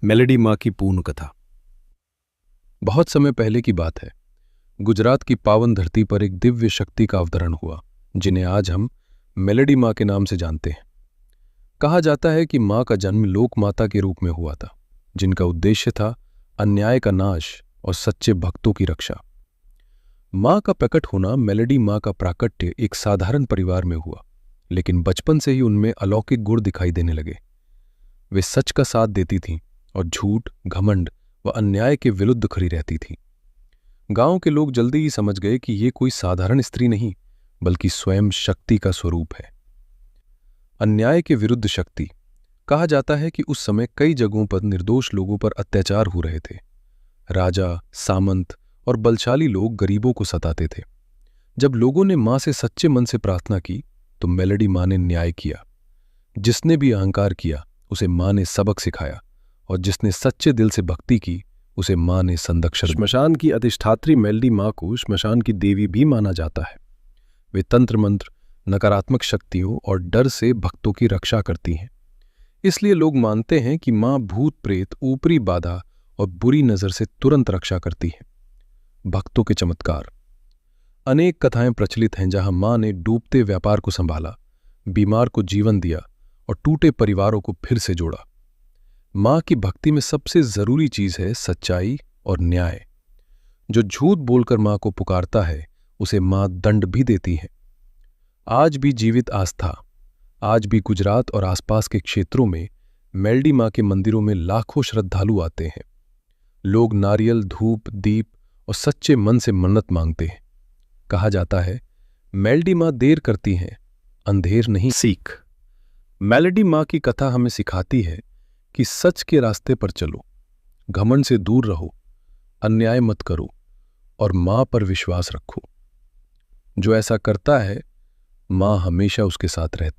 Melody माँ की पूर्ण कथा। बहुत समय पहले की बात है। गुजरात की पावन धरती पर एक दिव्य शक्ति का अवतरण हुआ, जिन्हें आज हम मेलेडी माँ के नाम से जानते हैं। कहा जाता है कि माँ का जन्म लोक माता के रूप में हुआ था, जिनका उद्देश्य था अन्याय का नाश और सच्चे भक्तों की रक्षा। माँ का प्रकट होना मेलेडी माँ का प्राकट्य एक साधारण परिवार में हुआ, लेकिन बचपन से ही उनमें अलौकिक गुण दिखाई देने लगे। वे सच का साथ देती थीं और झूठ, घमंड व अन्याय के विरुद्ध खड़ी रहती थीं। गांव के लोग जल्दी ही समझ गए कि ये कोई साधारण स्त्री नहीं, बल्कि स्वयं शक्ति का स्वरूप है। अन्याय के विरुद्ध शक्ति। कहा जाता है कि उस समय कई जगहों पर निर्दोष लोगों पर अत्याचार हो रहे थे। राजा, सामंत और बलशाली लोग गरीबों को सताते थे। जब लोगों ने मां से सच्चे मन से प्रार्थना की, तो मेलेडी मां ने न्याय किया। जिसने भी अहंकार किया, उसे मां ने सबक सिखाया, और जिसने सच्चे दिल से भक्ति की, उसे मां ने संरक्षण। श्मशान की अधिष्ठात्री मेलेडी मां को श्मशान की देवी भी माना जाता है। वे तंत्र मंत्र, नकारात्मक शक्तियों और डर से भक्तों की रक्षा करती हैं। इसलिए लोग मानते हैं कि मां भूत प्रेत, ऊपरी बाधा और बुरी नजर से तुरंत रक्षा करती हैं। भक्तों के चमत्कार। अनेक कथाएं प्रचलित हैं जहां मां ने डूबते व्यापार को संभाला, बीमार को जीवन दिया और टूटे परिवारों को फिर से जोड़ा। मां की भक्ति में सबसे जरूरी चीज है सच्चाई और न्याय। जो झूठ बोलकर मां को पुकारता है, उसे मां दंड भी देती है। आज भी जीवित आस्था। आज भी गुजरात और आसपास के क्षेत्रों में मेलेडी मां के मंदिरों में लाखों श्रद्धालु आते हैं। लोग नारियल, धूप, दीप और सच्चे मन से मन्नत मांगते हैं। कहा जाता है, मेलेडी मां देर करती हैं, अंधेर नहीं। सीख। मेलेडी मां की कथा हमें सिखाती है कि सच के रास्ते पर चलो, घमंड से दूर रहो, अन्याय मत करो और मां पर विश्वास रखो। जो ऐसा करता है, मां हमेशा उसके साथ रहती है।